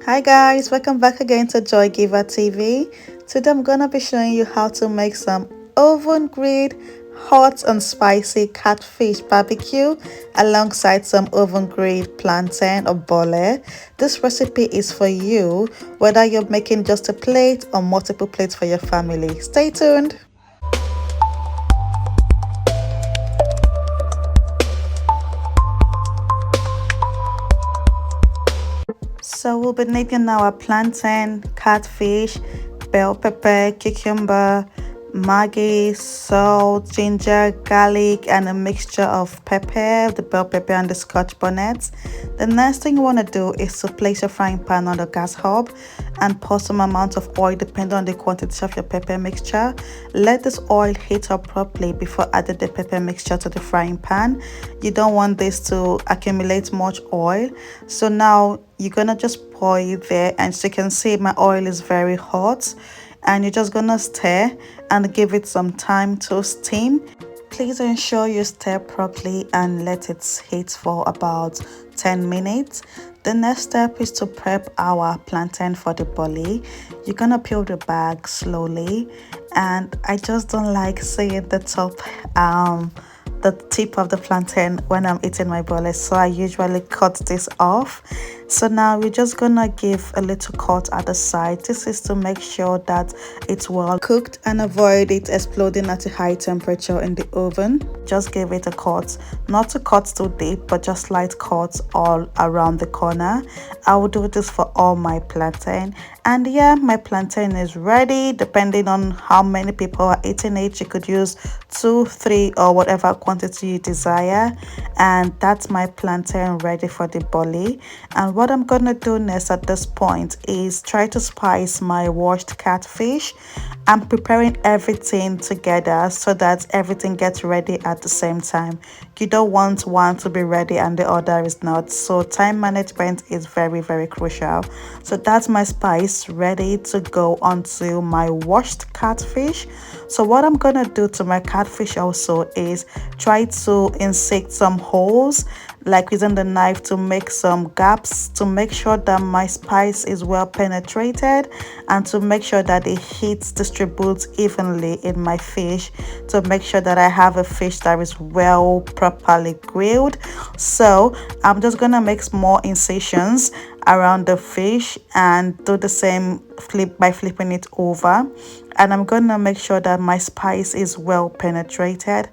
Hi guys, welcome back again to Joy Giver TV. Today I'm gonna be showing you how to make some oven grilled hot and spicy catfish barbecue alongside some oven grilled plantain or bole. This recipe is for you whether you're making just a plate or multiple plates for your family. Stay tuned. So we'll be needing our plantain, catfish, bell pepper, cucumber, Maggi, salt, ginger, garlic, and a mixture of pepper, the bell pepper and the scotch bonnet. The next thing you want to do is to place your frying pan on the gas hob and pour some amount of oil depending on the quantity of your pepper mixture. Let this oil heat up properly before adding the pepper mixture to the frying pan. You don't want this to accumulate much oil. So now you're gonna just pour it there, and as you can see my oil is very hot, and you're just gonna stir and give it some time to steam. Please ensure you stir properly and let it heat for about 10 minutes. The next step is to prep our plantain for the bole. You're gonna peel the bag slowly, and I just don't like seeing the tip of the plantain when I'm eating my bole, so I usually cut this off. So now we're just gonna give a little cut at the side. This is to make sure that it's well cooked and avoid it exploding at a high temperature in the oven. Just give it a cut, not to cut too deep, but just light cuts all around the corner. I will do this for all my plantain, and yeah, my plantain is ready. Depending on how many people are eating it, you could use 2, 3, or whatever quantity you desire. And that's my plantain ready for the bole. And what I'm gonna do next at this point is try to spice my washed catfish. I'm preparing everything together so that everything gets ready at the same time. You don't want one to be ready and the other is not, so time management is very crucial. So that's my spice ready to go onto my washed catfish. So what I'm gonna do to my catfish also is try to insert some holes, like using the knife to make some gaps to make sure that my spice is well penetrated, and to make sure that the heat distributes evenly in my fish, to make sure that I have a fish that is well properly grilled. So I'm just gonna make small incisions around the fish and do the same by flipping it over, and I'm gonna make sure that my spice is well penetrated.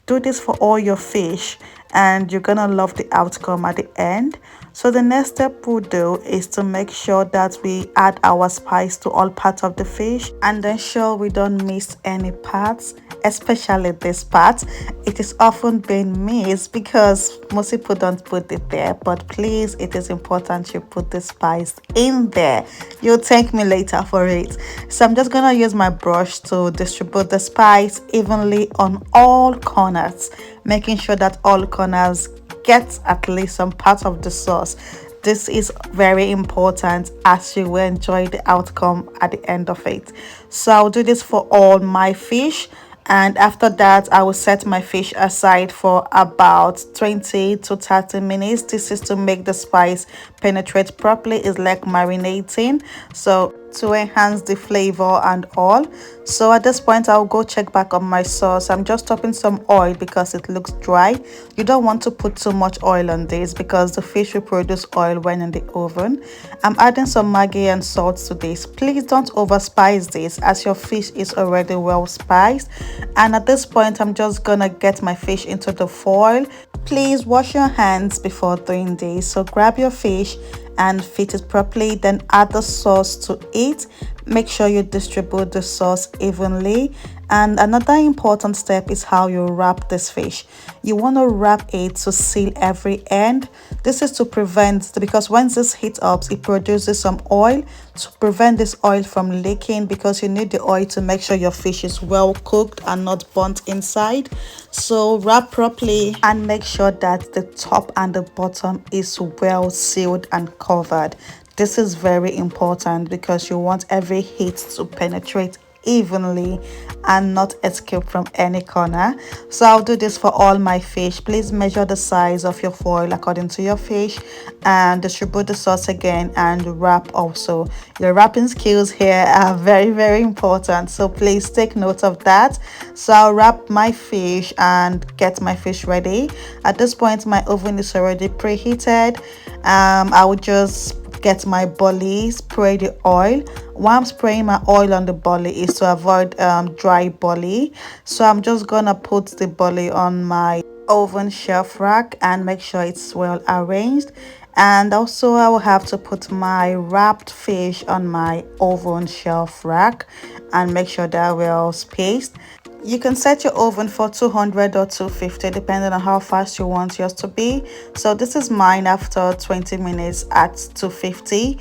Do this for all your fish and you're gonna love the outcome at the end. So the next step we'll do is to make sure that we add our spice to all parts of the fish and ensure we don't miss any parts, especially this part. It is often being missed because most people don't put it there, but please, it is important you put the spice in there. You'll thank me later for it. So I'm just gonna use my brush to distribute the spice evenly on all corners, making sure that all corners get at least some part of the sauce. This is very important as you will enjoy the outcome at the end of it. So I'll do this for all my fish, and after that I will set my fish aside for about 20 to 30 minutes. This is to make the spice penetrate properly. It's like marinating, so to enhance the flavor and all. So at this point I'll go check back on my sauce. I'm just topping some oil because it looks dry. You don't want to put too much oil on this because the fish will produce oil when in the oven. I'm adding some Maggi and salt to this. Please don't overspice this as your fish is already well spiced. And at this point I'm just gonna get my fish into the foil. Please wash your hands before doing this. So grab your fish and fit it properly, then add the sauce to it. Make sure you distribute the sauce evenly. And another important step is how you wrap this fish. You want to wrap it to seal every end. This is to prevent, because once this heats up it produces some oil, to prevent this oil from leaking, because you need the oil to make sure your fish is well cooked and not burnt inside. So wrap properly and make sure that the top and the bottom is well sealed and covered. This is very important because you want every heat to penetrate evenly and not escape from any corner. So I'll do this for all my fish. Please measure the size of your foil according to your fish and distribute the sauce again and wrap also. Your wrapping skills here are very important, so please take note of that. So I'll wrap my fish and get my fish ready. At this point my oven is already preheated. I will just get my bully, spray the oil. Why I'm spraying my oil on the bully is to avoid dry bully. So I'm just gonna put the bully on my oven shelf rack and make sure it's well arranged. And also I will have to put my wrapped fish on my oven shelf rack and make sure they're well spaced. You can set your oven for 200 or 250 depending on how fast you want yours to be. So this is mine after 20 minutes at 250.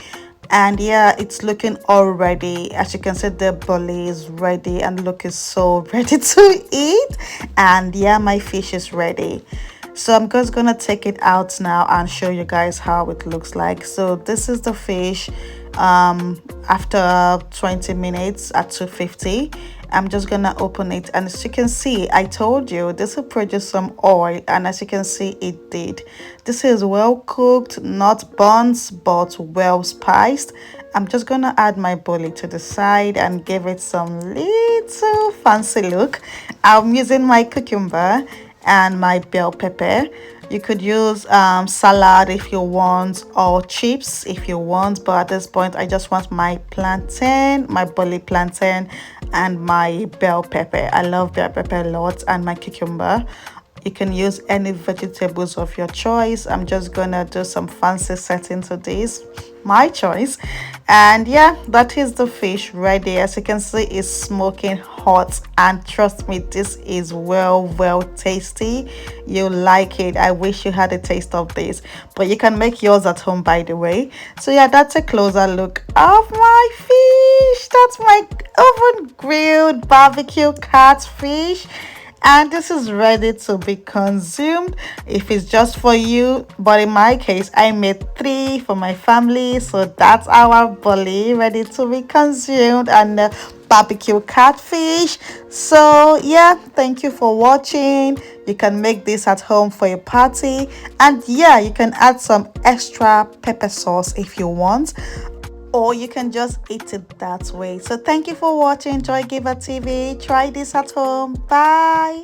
And yeah, it's looking all ready. As you can see, the bully is ready and looking so ready to eat. And yeah, my fish is ready. So I'm just gonna take it out now and show you guys how it looks like. So this is the fish after 20 minutes at 250. I'm just gonna open it, and as you can see, I told you this will produce some oil, and as you can see, it did. This is well cooked, not burnt but well spiced. I'm just gonna add my bully to the side and give it some little fancy look. I'm using my cucumber and my bell pepper. You could use salad if you want, or chips if you want, but at this point I just want my plantain, my bully plantain, and my bell pepper. I love bell pepper a lot, and my cucumber. You can use any vegetables of your choice. I'm just gonna do some fancy setting to this, my choice. And yeah, that is the fish ready. As you can see, it's smoking hot, and trust me, this is well tasty. You like it. I wish you had a taste of this, but you can make yours at home, by the way. So yeah, that's a closer look of my fish. That's my oven grilled barbecue catfish, and this is ready to be consumed if it's just for you. But in my case, I made 3 for my family, so that's our bully ready to be consumed, and barbecue catfish. So yeah, thank you for watching. You can make this at home for a party, and yeah, you can add some extra pepper sauce if you want, or you can just eat it that way. So thank you for watching. Joy Giver TV. Try this at home. Bye.